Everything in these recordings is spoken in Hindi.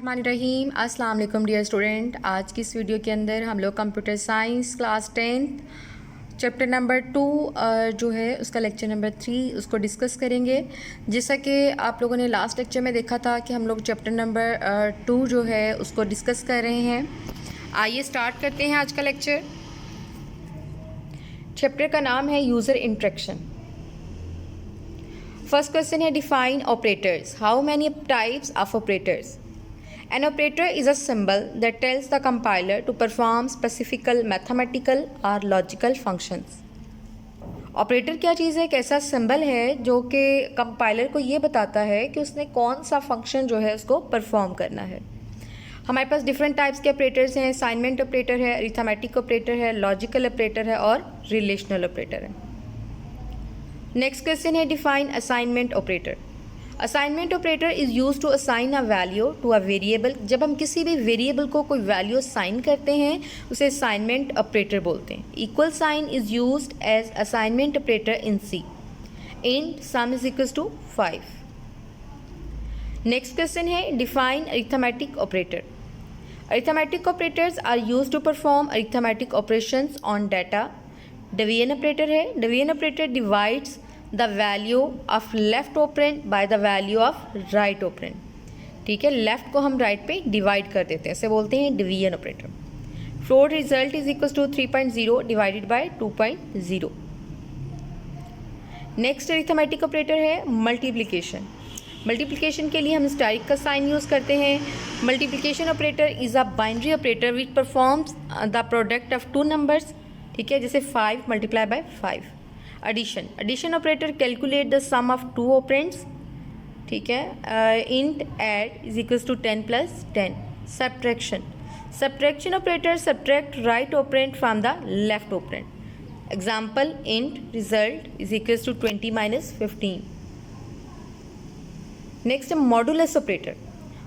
बिस्मिल्लाहिर्रहमानिर्रहीम। अस्सलाम वालेकुम डियर स्टूडेंट। आज की इस वीडियो के अंदर हम लोग computer science class 10 chapter number 2 जो है उसका लेक्चर नंबर 3 उसको डिस्कस करेंगे। जैसा कि आप लोगों ने लास्ट लेक्चर में देखा था कि हम लोग चैप्टर नंबर 2 जो है उसको डिस्कस कर रहे हैं। आइए स्टार्ट करते हैं आज का लेक्चर। चैप्टर का नाम है यूज़र इंटरेक्शन। फर्स्ट क्वेश्चन है define operators. How many types of operators? An operator is a symbol that tells the compiler to perform specific mathematical or logical functions. Operator क्या चीज़ है? एक ऐसा सिंबल है जो कि कंपाइलर को ये बताता है कि उसने कौन सा फंक्शन जो है उसको परफॉर्म करना है। हमारे पास डिफरेंट टाइप्स के ऑपरेटर्स हैं। असाइनमेंट ऑपरेटर है, अरिथमेटिक ऑपरेटर है, लॉजिकल ऑपरेटर है और रिलेशनल ऑपरेटर है। नेक्स्ट क्वेश्चन है define assignment operator. Assignment operator is use to assign a value to a variable. जब हम किसी भी वेरिएबल को कोई वैल्यू असाइन करते हैं उसे असाइनमेंट ऑपरेटर बोलते हैं। Equal sign is used as assignment operator in C. Int sum is equal to 5। Next question है define arithmetic operator. Arithmetic operators are use to perform arithmetic operations on data. Division operator है। Division operator divides the value of left operand by the value of right operand. ठीक है, लेफ्ट को हम राइट पे डिवाइड कर देते हैं, इसे बोलते हैं division operator. Float result is equal to 3.0 divided by 2.0। Next arithmetic operator है मल्टीप्लिकेशन। मल्टीप्लिकेशन के लिए हम स्टारिक का साइन यूज़ करते हैं। Multiplication operator is a binary operator which performs the product of two numbers. ठीक है, जैसे 5 multiply by 5। Addition operator calculate the sum of two operands. ठीक है, int add is equal to 10 + 10। Subtraction operator subtract right operand from the left operand. Example int result is equal to 20 - 15। Next modulus operator.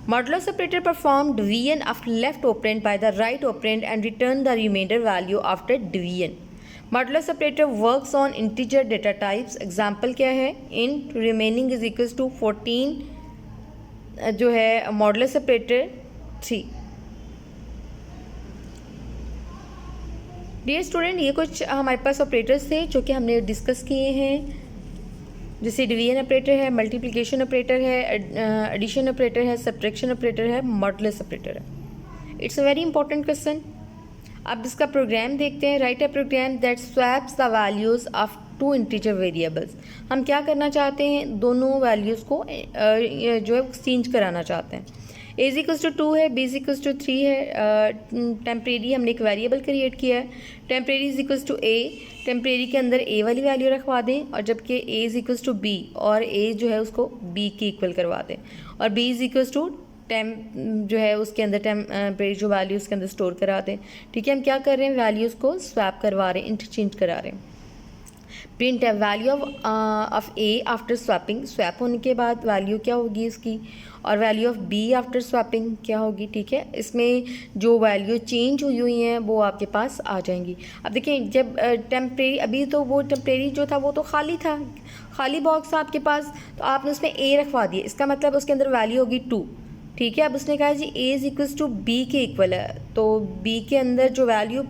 Modulus operator perform division of left operand by the right operand and return the remainder value after division. Modulus operator works on integer data types. Example क्या है? Int remaining is equal to 14 जो है मॉडुलस ऑपरेटर 3। डियर स्टूडेंट, ये कुछ हमारे पास ऑपरेटर्स थे जो कि हमने डिस्कस किए हैं, जैसे डिवीजन ऑपरेटर है, मल्टीप्लिकेशन ऑपरेटर है, एडिशन ऑपरेटर है, सब्ट्रैक्शन ऑपरेटर है, मॉडुलस ऑपरेटर है। It's a very important question. अब इसका प्रोग्राम देखते हैं। Write a program that swaps the values of two integer variables. हम क्या करना चाहते हैं? दोनों वैल्यूज़ को जो है एक्सचेंज कराना चाहते हैं। ए इज इक्वल्स टू 2 है, बी इज इक्वल्स टू 3 है। टेम्परेरी हमने एक वेरिएबल क्रिएट किया है। Temporary is equals to a. Temporary के अंदर ए वाली वैल्यू रखवा दें और जबकि a is equals to b और ए जो है उसको बी के इक्वल करवा दें और बी इज इक्वल्स टू जो है उसके अंदर टेम्परेरी जो वैल्यू उसके अंदर स्टोर करा दें। ठीक है, हम क्या कर रहे हैं? वैल्यूज़ को स्वैप करवा रहे हैं, इंटरचेंज करा रहे हैं। प्रिंट है value of a after swapping. Swap होने के बाद वैल्यू क्या होगी इसकी, और value of b after swapping क्या होगी। ठीक है, इसमें जो वैल्यू चेंज हुई हैं वो आपके पास आ जाएंगी। अब देखिए, जब टेम्परेरी अभी तो वो टेम्परेरी जो था वो तो खाली था, खाली बॉक्स था आपके पास, तो आपने उसमें ए रखवा दिया। इसका मतलब उसके अंदर वैल्यू होगी 2। ठीक है, अब उसने कहा जी ए इज इक्वल्स टू बी के इक्वल है, तो बी के अंदर जो वैल्यू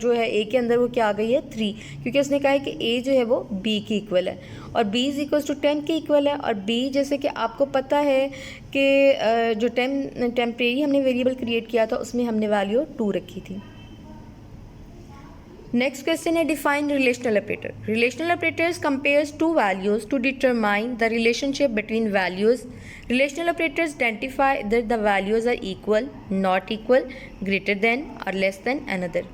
जो है ए के अंदर वो क्या आ गई है? 3, क्योंकि उसने कहा है कि ए जो है वो बी के इक्वल है और बी इज इक्वल्स टू 10 के इक्वल है। और बी जैसे कि आपको पता है कि जो टेम्परेरी हमने वेरिएबल क्रिएट किया था उसमें हमने वैल्यू 2 रखी थी। नेक्स्ट क्वेश्चन है define relational operator. Relational operators compares two values to determine the relationship between values. Relational operators identify that the values are equal, not equal, greater than और less than another.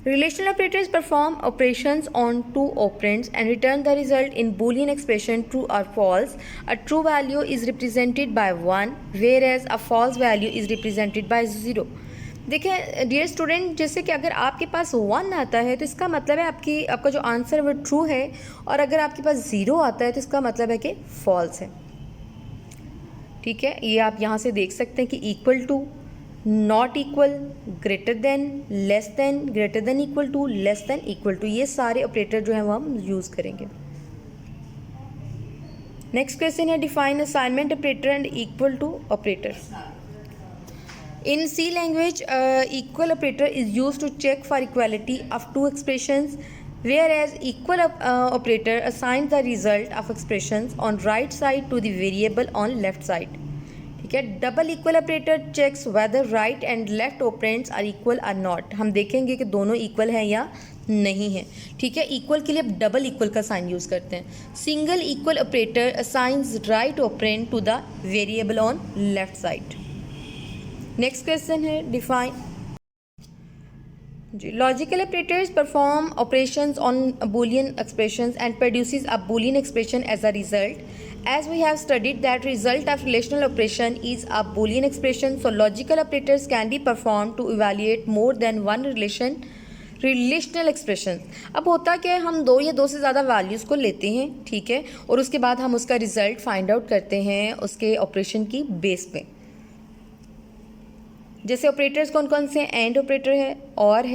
Relational operators perform operations on two operands and return the result in Boolean expression true or false. A true value is represented by 1 whereas a false value is represented by 0. देखें डियर स्टूडेंट, जैसे कि अगर आपके पास 1 आता है तो इसका मतलब है आपका जो आंसर वो ट्रू है, और अगर आपके पास 0 आता है तो इसका मतलब है कि फॉल्स है। ठीक है, ये आप यहाँ से देख सकते हैं कि equal to, not equal, greater than, less than, greater than equal to, less than equal to, ये सारे ऑपरेटर जो हैं वो हम यूज़ करेंगे। नेक्स्ट क्वेश्चन है define assignment operator and equal to operator. In C language, equal operator is used to check for equality of two expressions, whereas equal operator assigns the result of expressions on right side to the variable on left side. ठीक है. Double equal operator checks whether right and left operands are equal or not. हम देखेंगे कि दोनों इक्वल हैं या नहीं है. ठीक है. इक्वल के लिए अब डबल इक्वल का साइन यूज़ करते हैं. Single equal operator assigns right operand to the variable on left side. Next question है डिफाइन जी. Logical operators perform operations on Boolean expressions and produces a Boolean expression as a result. As we have studied that result of relational operation is a Boolean expression, so logical operators can be performed to evaluate more than one relational expression. अब होता क्या है, हम दो या दो से ज़्यादा वैल्यूज़ को लेते हैं. ठीक है. और उसके बाद हम उसका रिजल्ट फाइंड आउट करते हैं उसके ऑपरेशन की बेस पे. जैसे ऑपरेटर्स कौन कौन से हैं. एंड ऑपरेटर है और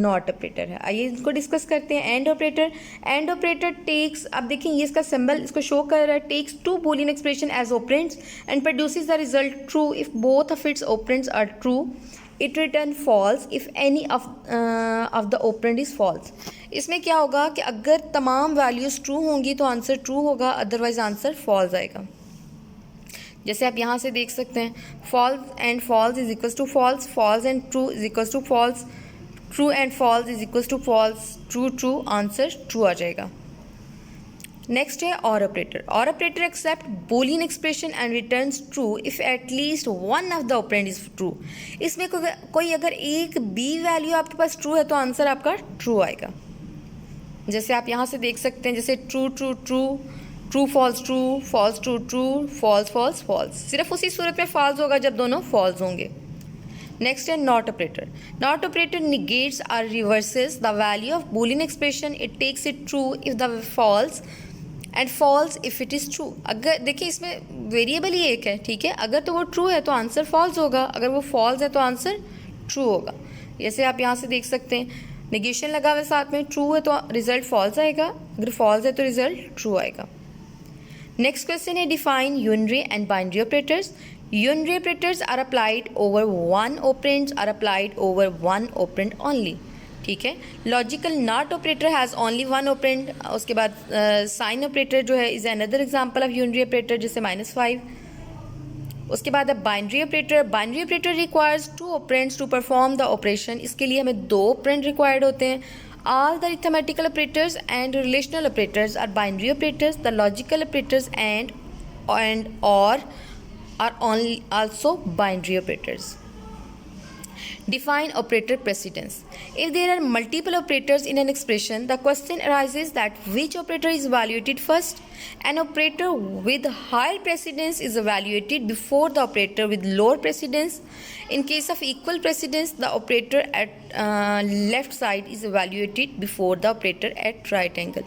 नॉट ऑपरेटर है. आइए इसको डिस्कस करते हैं. एंड ऑपरेटर टेक्स, अब देखिए ये इसका सिंबल इसको शो कर रहा है, takes two Boolean expression as operands and produces the result true if both of its operands are true. It return false if any of the operand is false. इसमें क्या होगा कि अगर तमाम वैल्यूज़ ट्रू होंगी तो आंसर ट्रू होगा, अदरवाइज आंसर फॉल्स आएगा. जैसे आप यहाँ से देख सकते हैं, false and false is equals to false, false and true is equals to false, true and false is equals to false, true answer true आ जाएगा. नेक्स्ट है or operator accept Boolean expression and returns true if at least one of the operand is true. इसमें कोई अगर एक बी वैल्यू आपके पास ट्रू है तो आंसर आपका ट्रू आएगा. जैसे आप यहाँ से देख सकते हैं, जैसे true true true, true false true, false true true, false false false. सिर्फ उसी सूरत में फॉल्स होगा जब दोनों फॉल्स होंगे. नेक्स्ट है नॉट ऑपरेटर निगेट्स और reverses the value of Boolean expression. It takes it true if the false and false if it is true. अगर देखिए इसमें वेरिएबल ही एक है. ठीक है. अगर तो वो ट्रू है तो आंसर फॉल्स होगा, अगर वो फॉल्स है तो आंसर ट्रू होगा. जैसे आप यहाँ से देख सकते हैं, निगेशन लगा हुआ है साथ में, ट्रू है तो रिजल्ट फॉल्स आएगा, अगर फॉल्स है तो रिजल्ट ट्रू आएगा. नेक्स्ट क्वेश्चन है define unary and binary operators. Unary operators are applied over one operands are applied over one operand only. ठीक है. Logical not operator has only one operand. उसके बाद साइन ऑपरेटर जो है is another example of unary operator, जैसे -5. उसके बाद है binary operator requires two operands to perform the operation. इसके लिए हमें दो ऑपरेंड रिक्वायर्ड होते हैं. All the arithmetical operators and relational operators are binary operators. The logical operators and or are only also binary operators. Define operator precedence. If there are multiple operators in an expression, the question arises that which operator is evaluated first. An operator with higher precedence is evaluated before the operator with lower precedence. In case of equal precedence, the operator at left side is evaluated before the operator at right angle.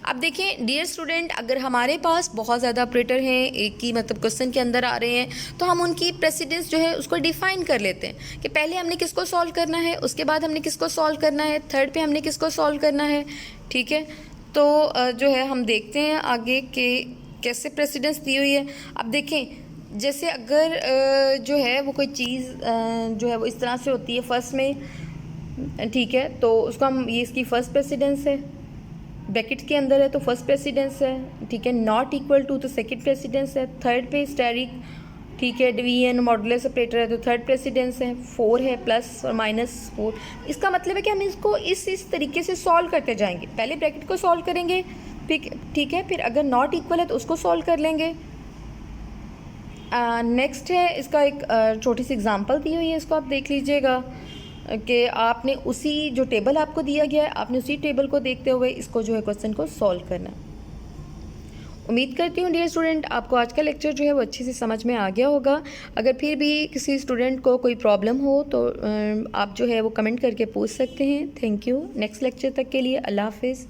अब देखें डियर स्टूडेंट, अगर हमारे पास बहुत ज़्यादा ऑपरेटर हैं, एक ही मतलब क्वेश्चन के अंदर आ रहे हैं, तो हम उनकी प्रेसिडेंस जो है उसको डिफाइन कर लेते हैं कि पहले हमने किसको सॉल्व करना है, उसके बाद हमने किसको सॉल्व करना है, थर्ड पे हमने किसको सॉल्व करना है. ठीक है. तो जो है हम देखते हैं आगे कि कैसे प्रेसिडेंस दी हुई है. अब देखें, जैसे अगर जो है वो कोई चीज़ जो है वो इस तरह से होती है फर्स्ट में. ठीक है. तो उसको हम, ये इसकी फर्स्ट प्रेसिडेंस है, ब्रैकेट के अंदर है तो फर्स्ट प्रेसिडेंस है. ठीक है. नॉट इक्वल टू तो सेकंड प्रेसिडेंस है. थर्ड पे स्टेरिक, ठीक है, डिवीजन मॉडुलस ऑपरेटर है तो थर्ड प्रेसिडेंस है. 4 है, प्लस और -4. इसका मतलब है कि हम इसको इस तरीके से सॉल्व करते जाएंगे. पहले ब्रैकेट को सॉल्व करेंगे, ठीक है, फिर अगर नॉट इक्वल है तो उसको सॉल्व कर लेंगे. नेक्स्ट है, इसका एक छोटी सी एग्जांपल दी हुई है, इसको आप देख लीजिएगा कि आपने उसी जो टेबल आपको दिया गया है, आपने उसी टेबल को देखते हुए इसको जो है क्वेश्चन को सॉल्व करना. उम्मीद करती हूँ डियर स्टूडेंट आपको आज का लेक्चर जो है वो अच्छे से समझ में आ गया होगा. अगर फिर भी किसी स्टूडेंट को कोई प्रॉब्लम हो तो आप जो है वो कमेंट करके पूछ सकते हैं. Thank you. नेक्स्ट लेक्चर तक के लिए अल्लाह हाफिज़.